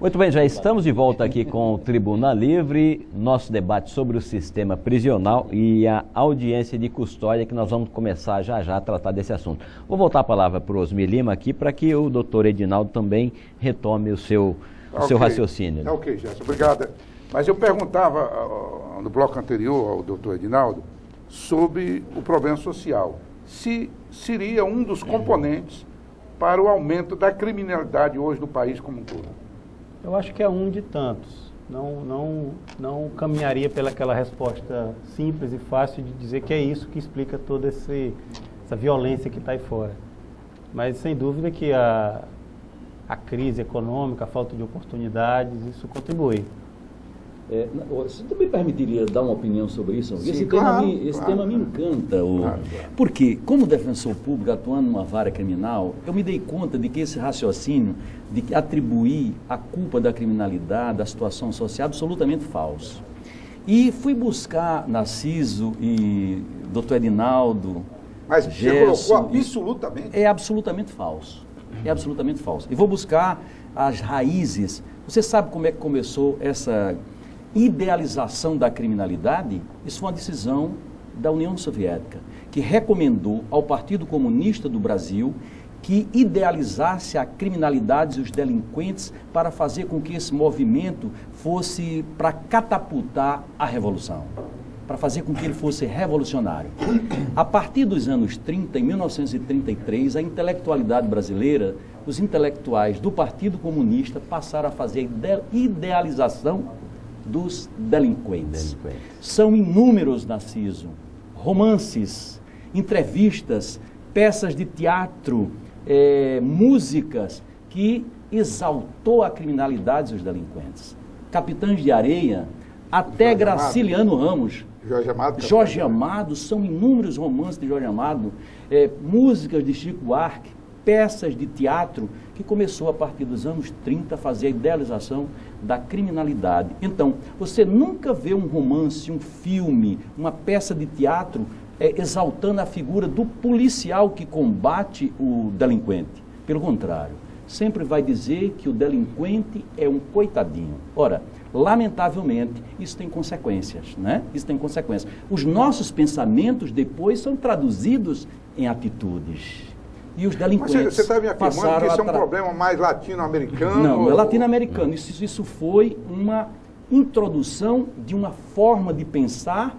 Muito bem, já estamos de volta aqui com o Tribuna Livre, nosso debate sobre o sistema prisional e a audiência de custódia, que nós vamos começar já a tratar desse assunto. Vou voltar a palavra para o Osmir Lima aqui, para que o doutor Edinaldo também retome o seu raciocínio. Ok, Gerson, obrigado. Mas eu perguntava no bloco anterior ao doutor Edinaldo sobre o problema social. Se seria um dos componentes para o aumento da criminalidade hoje no país como um todo. Eu acho que é um de tantos. Não caminharia pelaquela resposta simples e fácil de dizer que é isso que explica toda essa violência que está aí fora. Mas sem dúvida que a crise econômica, a falta de oportunidades, isso contribui. Você também permitiria dar uma opinião sobre isso? Sim, Esse tema me encanta. Porque, como defensor público atuando numa vara criminal, eu me dei conta de que esse raciocínio de que atribuir a culpa da criminalidade, da situação social, é absolutamente falso. E fui buscar Narciso e doutor Edinaldo. Mas Gerson, você colocou absolutamente? É absolutamente falso. É absolutamente falso. E vou buscar as raízes. Você sabe como é que começou essa idealização da criminalidade? Isso foi uma decisão da União Soviética, que recomendou ao Partido Comunista do Brasil que idealizasse a criminalidade e os delinquentes para fazer com que esse movimento fosse para catapultar a revolução, para fazer com que ele fosse revolucionário. A partir dos anos 30, em 1933, a intelectualidade brasileira, os intelectuais do Partido Comunista passaram a fazer a idealização dos delinquentes. São inúmeros, Narciso, romances, entrevistas, peças de teatro, músicas que exaltou a criminalidade e os delinquentes. Capitães de Areia, até Jorge Graciliano Amado. Ramos, Jorge Amado, são inúmeros romances de Jorge Amado, músicas de Chico Buarque, peças de teatro, que começou a partir dos anos 30 a fazer a idealização da criminalidade. Então, você nunca vê um romance, um filme, uma peça de teatro exaltando a figura do policial que combate o delinquente. Pelo contrário, sempre vai dizer que o delinquente é um coitadinho. Ora, lamentavelmente, isso tem consequências, né? Isso tem consequências. Os nossos pensamentos depois são traduzidos em atitudes. E os delinquentes. Mas você está me afirmando que isso é um problema mais latino-americano? Não, é latino-americano. Isso foi uma introdução de uma forma de pensar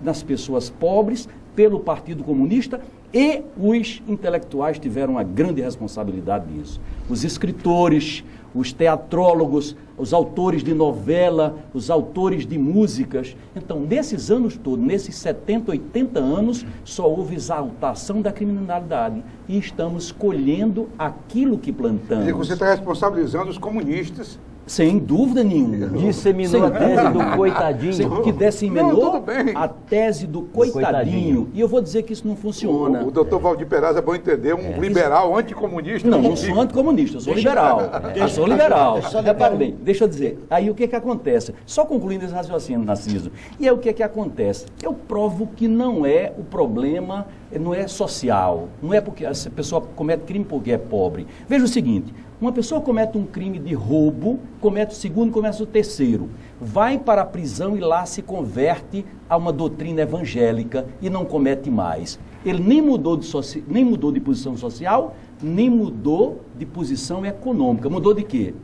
nas pessoas pobres pelo Partido Comunista, e os intelectuais tiveram uma grande responsabilidade nisso. Os escritores, os teatrólogos, os autores de novela, os autores de músicas. Então, nesses anos todos, nesses 70, 80 anos, só houve exaltação da criminalidade. E estamos colhendo aquilo que plantamos. E você está responsabilizando os comunistas. Sem dúvida nenhuma. Disseminou a tese do coitadinho. Que disseminou a tese do coitadinho. E eu vou dizer que isso não funciona. O doutor Valdir Peraz é bom entender, um liberal anticomunista. Não sou anticomunista, eu sou liberal. Eu sou liberal. Repare bem, deixa eu dizer. Aí o que acontece? Só concluindo esse raciocínio, Narciso. E aí o que acontece? Eu provo que não é o problema, não é social. Não é porque essa pessoa comete crime porque é pobre. Veja o seguinte. Uma pessoa comete um crime de roubo, comete o segundo, comete o terceiro, vai para a prisão e lá se converte a uma doutrina evangélica e não comete mais. Ele nem mudou de posição social, nem mudou de posição econômica. Mudou de quê?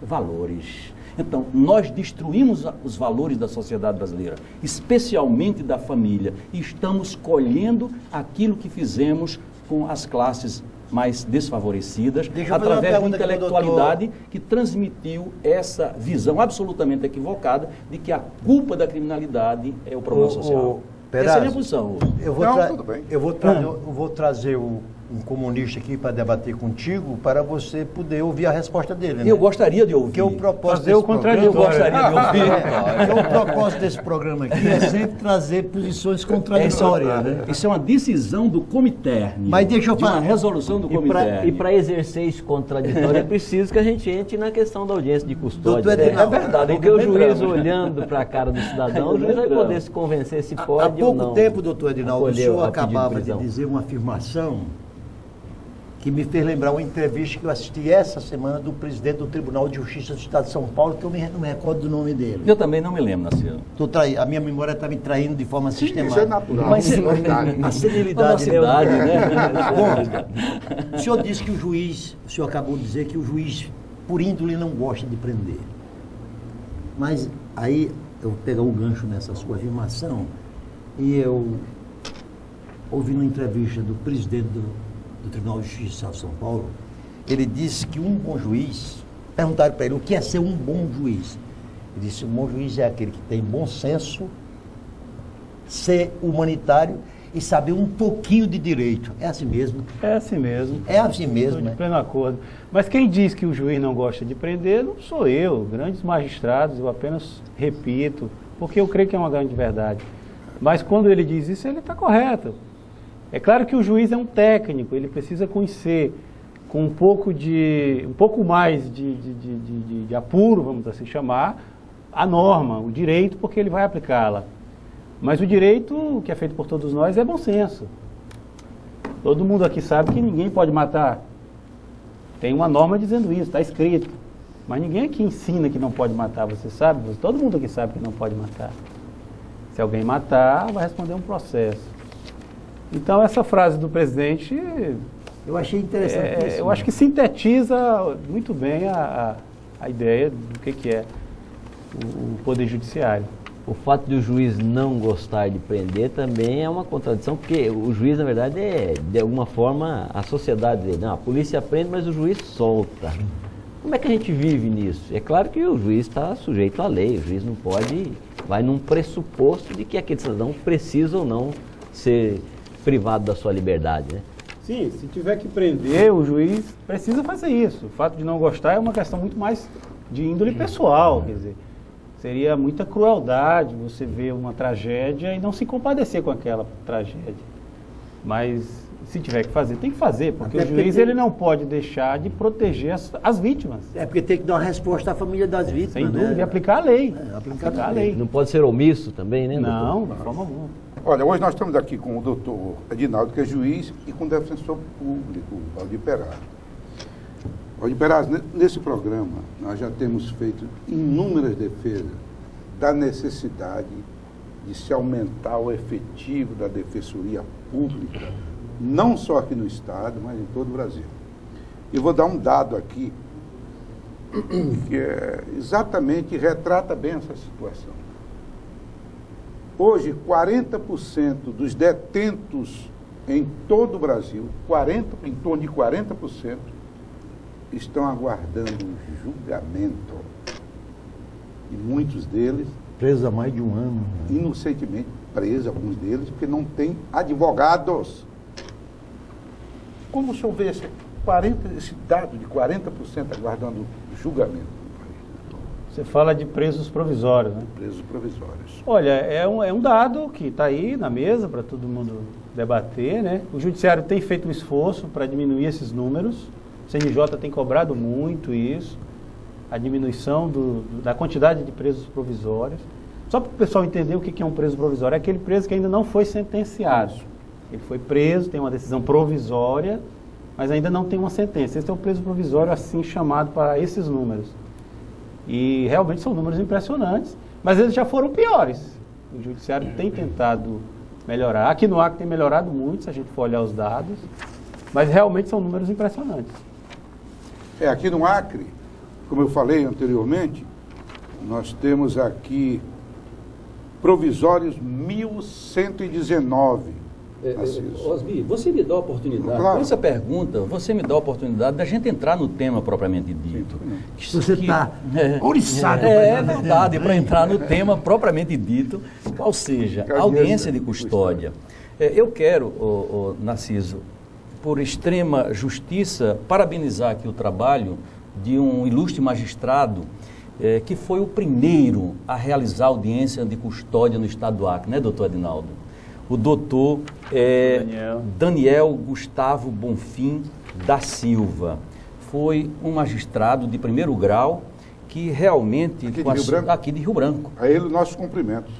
Valores. Então, nós destruímos os valores da sociedade brasileira, especialmente da família, e estamos colhendo aquilo que fizemos com as classes mais desfavorecidas, através da intelectualidade que transmitiu essa visão absolutamente equivocada de que a culpa da criminalidade é o problema social. Peraz, essa é a minha posição. Eu vou trazer um comunista aqui para debater contigo, para você poder ouvir a resposta dele. Né? Eu gostaria de ouvir. Porque o propósito fazer o contrário. Eu gostaria de ouvir. Porque o propósito desse programa aqui é sempre trazer posições contraditórias. Isso é uma decisão do comitê. Mas deixa eu de uma resolução do comitê. E para exercer isso contraditório é preciso que a gente entre na questão da audiência de custódia. É verdade. Porque o juiz olhando para a cara do cidadão, o juiz vai poder se convencer se pode ou não. Há pouco tempo, doutor Edinaldo, o senhor acabava de prisão. dizer uma afirmação que me fez lembrar uma entrevista que eu assisti essa semana do presidente do Tribunal de Justiça do Estado de São Paulo, que eu não me recordo do nome dele. Eu também não me lembro, Narciso. A minha memória está me traindo de forma Sim, sistemática. isso é natural. Mas A senilidade, cidade, né? Bom, o senhor disse que o senhor acabou de dizer que o juiz, por índole, não gosta de prender. Mas aí eu vou pegar um gancho nessa sua afirmação e eu ouvi uma entrevista do presidente do Tribunal de Justiça de São Paulo. Ele disse que um bom juiz, perguntaram para ele o que é ser um bom juiz. Ele disse: um bom juiz é aquele que tem bom senso, ser humanitário e saber um pouquinho de direito. É assim mesmo? É assim mesmo. É assim mesmo, Estou né? de pleno acordo. Mas quem diz que o juiz não gosta de prender não sou eu, grandes magistrados, eu apenas repito, porque eu creio que é uma grande verdade. Mas quando ele diz isso, ele está correto. É claro que o juiz é um técnico, ele precisa conhecer com um pouco mais de apuro, vamos assim chamar, a norma, o direito, porque ele vai aplicá-la. Mas o direito, que é feito por todos nós, é bom senso. Todo mundo aqui sabe que ninguém pode matar. Tem uma norma dizendo isso, está escrito. Mas ninguém aqui ensina que não pode matar, você sabe? Todo mundo aqui sabe que não pode matar. Se alguém matar, vai responder um processo. Então, essa frase do presidente, Eu achei interessante. eu acho que sintetiza muito bem a ideia do que é o Poder Judiciário. O fato de o juiz não gostar de prender também é uma contradição, porque o juiz, na verdade, é, de alguma forma, a sociedade dele. Não, a polícia prende, mas o juiz solta. Como é que a gente vive nisso? É claro que o juiz está sujeito à lei, o juiz não pode, vai num pressuposto de que aquele cidadão precisa ou não ser privado da sua liberdade, né? Sim, se tiver que prender, o juiz precisa fazer isso. O fato de não gostar é uma questão muito mais de índole pessoal, quer dizer, seria muita crueldade você ver uma tragédia e não se compadecer com aquela tragédia. Mas se tiver que fazer, tem que fazer, porque o juiz ele não pode deixar de proteger as vítimas. É porque tem que dar uma resposta à família das vítimas, Sem dúvida, né? e aplicar a lei. Aplicar a lei. Não pode ser omisso também, né, doutor? Não, de forma alguma. Olha, hoje nós estamos aqui com o doutor Edinaldo, que é juiz, e com o defensor público, Valdir Peraz. Valdir Peraz, nesse programa, nós já temos feito inúmeras defesas da necessidade de se aumentar o efetivo da defensoria pública, não só aqui no Estado, mas em todo o Brasil. E vou dar um dado aqui, que exatamente retrata bem essa situação. Hoje, 40% dos detentos em todo o Brasil, em torno de 40%, estão aguardando julgamento. E muitos deles, Preso há mais de um ano. inocentemente presos, alguns deles, porque não têm advogados. Como o senhor vê esse dado de 40% aguardando julgamento? Você fala de presos provisórios, né? Presos provisórios. Olha, é um dado que está aí na mesa para todo mundo debater, né? O Judiciário tem feito um esforço para diminuir esses números. O CNJ tem cobrado muito isso, a diminuição da quantidade de presos provisórios. Só para o pessoal entender o que é um preso provisório, é aquele preso que ainda não foi sentenciado. Ele foi preso, tem uma decisão provisória, mas ainda não tem uma sentença. Esse é o preso provisório assim chamado para esses números. E realmente são números impressionantes, mas eles já foram piores. O Judiciário tem tentado melhorar. Aqui no Acre tem melhorado muito, se a gente for olhar os dados, mas realmente são números impressionantes. Aqui no Acre, como eu falei anteriormente, nós temos aqui provisórios 1.119. Osmi, você me dá a oportunidade, Claro. com essa pergunta, você me dá a oportunidade da gente entrar no tema propriamente dito. Você está ouriçado. É verdade, para entrar no tema propriamente dito, qual seja, a audiência de custódia. Eu quero, Narciso, por extrema justiça, parabenizar aqui o trabalho de um ilustre magistrado que foi o primeiro a realizar audiência de custódia no estado do Acre, né, doutor Edinaldo? O doutor Daniel Gustavo Bonfim da Silva. Foi um magistrado de primeiro grau que realmente... Aqui de Rio Branco? Aqui de Rio Branco. A ele, nossos cumprimentos.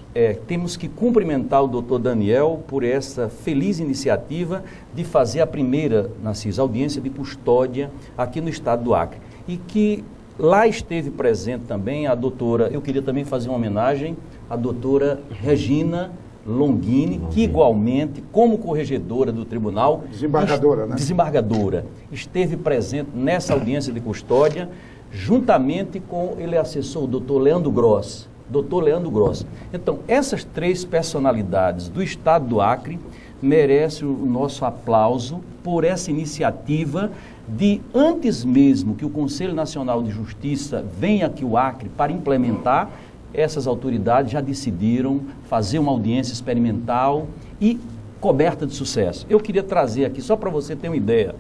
Temos que cumprimentar o doutor Daniel por essa feliz iniciativa de fazer a primeira, Narciso, audiência de custódia aqui no estado do Acre. E que lá esteve presente também a doutora, eu queria também fazer uma homenagem à doutora Regina Longini, que igualmente, como corregedora do tribunal... Desembargadora, né? Desembargadora. Esteve presente nessa audiência de custódia, juntamente com, ele assessor, o doutor Leandro Gross. Doutor Leandro Gross. Então, essas três personalidades do estado do Acre merecem o nosso aplauso por essa iniciativa de, antes mesmo que o Conselho Nacional de Justiça venha aqui ao Acre para implementar, essas autoridades já decidiram fazer uma audiência experimental e coberta de sucesso. Eu queria trazer aqui, só para você ter uma ideia,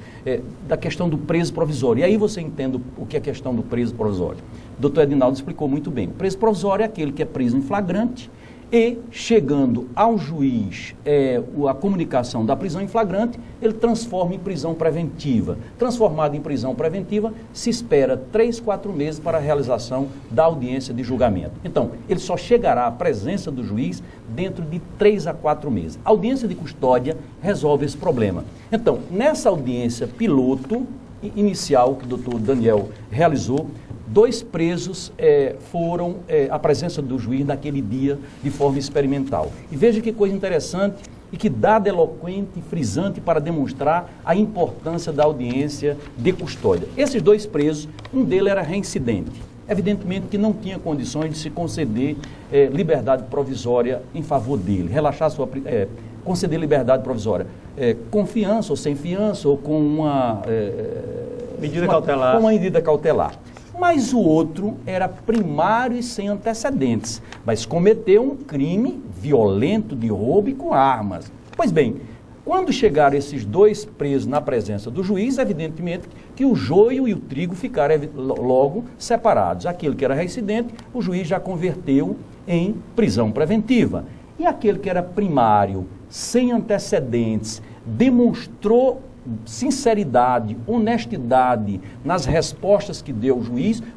da questão do preso provisório. E aí você entende o que é a questão do preso provisório. O doutor Edinaldo explicou muito bem. O preso provisório é aquele que é preso em flagrante e, chegando ao juiz a comunicação da prisão em flagrante, ele transforma em prisão preventiva. Transformado em prisão preventiva, se espera 3, 4 meses para a realização da audiência de julgamento. Então, ele só chegará à presença do juiz dentro de 3 a 4 meses. A audiência de custódia resolve esse problema. Então, nessa audiência piloto inicial que o doutor Daniel realizou, 2 presos foram à presença do juiz naquele dia de forma experimental. E veja que coisa interessante e que dado eloquente e frisante para demonstrar a importância da audiência de custódia. Esses 2 presos, um deles era reincidente. Evidentemente que não tinha condições de se conceder liberdade provisória em favor dele, conceder liberdade provisória. Com fiança ou sem fiança ou com uma cautelar. Com uma medida cautelar. Mas o outro era primário e sem antecedentes, mas cometeu um crime violento de roubo e com armas. Pois bem, quando chegaram esses 2 presos na presença do juiz, evidentemente que o joio e o trigo ficaram logo separados. Aquele que era reincidente, o juiz já converteu em prisão preventiva. E aquele que era primário, sem antecedentes, demonstrou sinceridade, honestidade nas respostas que deu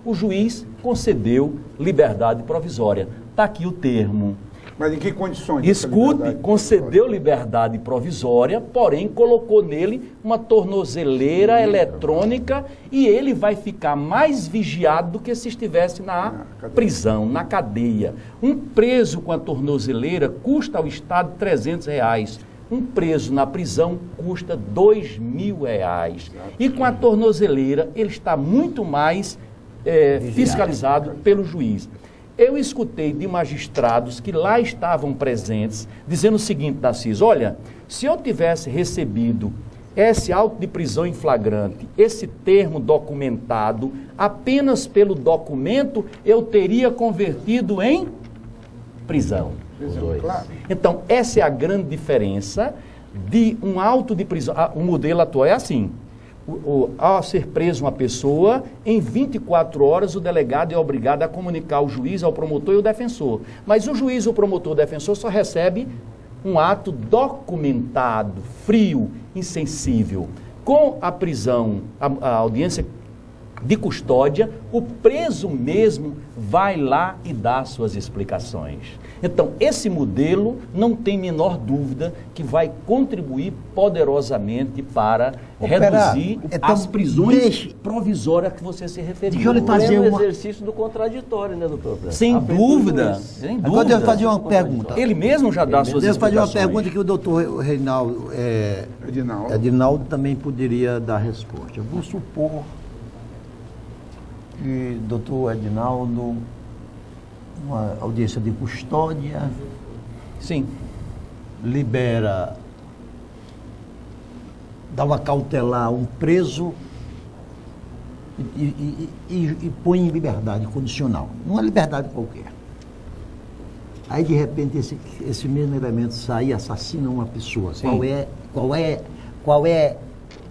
o juiz concedeu liberdade provisória. Está aqui o termo. Mas em que condições? Escute, concedeu liberdade provisória, porém colocou nele uma tornozeleira eletrônica e ele vai ficar mais vigiado do que se estivesse na prisão, na cadeia. Um preso com a tornozeleira custa ao Estado R$300. Um preso na prisão custa R$2.000. E com a tornozeleira, ele está muito mais fiscalizado pelo juiz. Eu escutei de magistrados que lá estavam presentes, dizendo o seguinte, Narciso, olha, se eu tivesse recebido esse auto de prisão em flagrante, esse termo documentado, apenas pelo documento, eu teria convertido em prisão. Claro. Então, essa é a grande diferença de um auto de prisão. O modelo atual é assim. Ao ser preso uma pessoa, em 24 horas o delegado é obrigado a comunicar ao juiz, ao promotor e ao defensor. Mas o juiz, o promotor e o defensor só recebe um ato documentado, frio, insensível. Com a prisão, a audiência de custódia, o preso mesmo vai lá e dá suas explicações. Então, esse modelo não tem menor dúvida que vai contribuir poderosamente para reduzir as prisões provisórias que você se referiu. Deixa eu lhe fazer um exercício do contraditório, né, doutor? Sem dúvida, sem dúvida. Agora eu vou fazer uma pergunta. Ele mesmo já dá suas explicações. Eu vou fazer uma pergunta que o doutor Edinaldo também poderia dar resposta. Eu vou supor que o doutor Edinaldo, uma audiência de custódia, sim, libera, dá uma cautelar a um preso e põe em liberdade condicional, uma liberdade qualquer. Aí de repente esse mesmo elemento sai e assassina uma pessoa. Sim. Qual é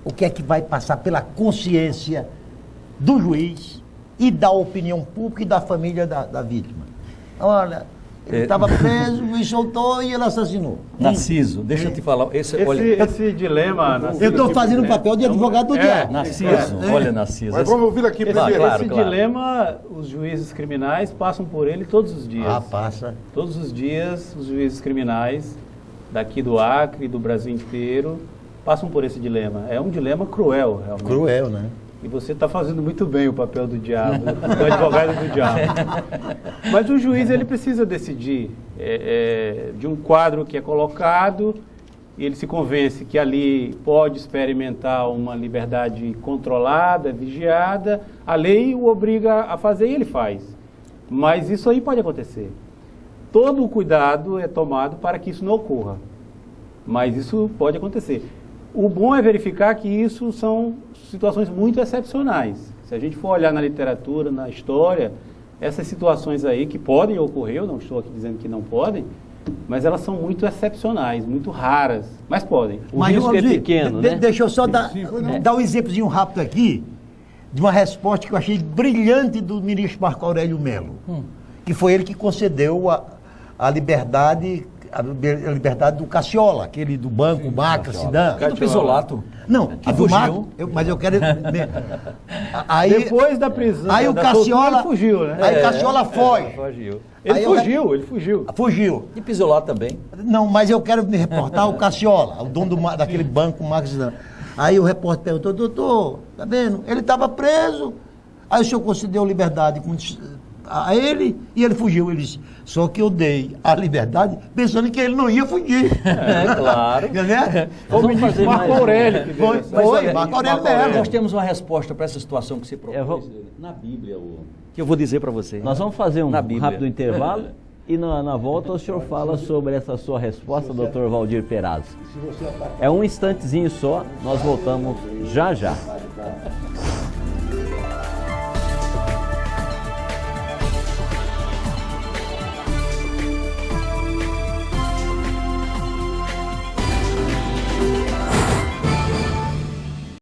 o que é que vai passar pela consciência do juiz e da opinião pública e da família da vítima? Olha, Ele estava preso, me soltou e ele assassinou. Narciso, deixa eu te falar. Esse dilema... Narciso, Eu estou fazendo o papel de advogado do diabo. Narciso, olha, Narciso. Mas vamos ouvir aqui primeiro. Esse dilema, os juízes criminais passam por ele todos os dias. Ah, passa. Todos os dias, os juízes criminais daqui do Acre, do Brasil inteiro, passam por esse dilema. É um dilema cruel, realmente. Cruel, né? E você está fazendo muito bem o papel do diabo, do advogado do diabo. Mas o juiz, ele precisa decidir de um quadro que é colocado, e ele se convence que ali pode experimentar uma liberdade controlada, vigiada, a lei o obriga a fazer e ele faz. Mas isso aí pode acontecer. Todo o cuidado é tomado para que isso não ocorra. Mas isso pode acontecer. O bom é verificar que isso são situações muito excepcionais. Se a gente for olhar na literatura, na história, essas situações aí que podem ocorrer, eu não estou aqui dizendo que não podem, mas elas são muito excepcionais, muito raras, mas podem. O risco é pequeno, né? Deixa eu só dar um exemplozinho rápido aqui, de uma resposta que eu achei brilhante do ministro Marco Aurélio Melo, que foi ele que concedeu a liberdade do Cacciola, aquele do banco, Macra, Sidan. Do Pisolato. Não, que do fugiu. Mas eu quero... Aí, depois da prisão, aí o Cacciola fugiu, né? Aí o Cacciola foge. Ele fugiu. Fugiu. E Pisolato também. Não, mas eu quero me reportar o Cacciola, o dono daquele banco, Macra, Sidan. Aí o repórter perguntou, doutor, tá vendo? Ele estava preso. Aí o senhor concedeu liberdade a ele e ele fugiu. Ele disse, só que eu dei a liberdade pensando que ele não ia fugir. Claro. Né? Foi o ministro Marco Aurélio que deu essa. Foi, Marco Aurélio Melo. Nós temos uma resposta para essa situação que você propôs na Bíblia, que eu vou dizer para você. Nós vamos fazer um Na Bíblia. rápido intervalo e na volta o senhor fala sobre essa sua resposta, doutor Valdir Perazzo. É um instantezinho só, nós voltamos já já.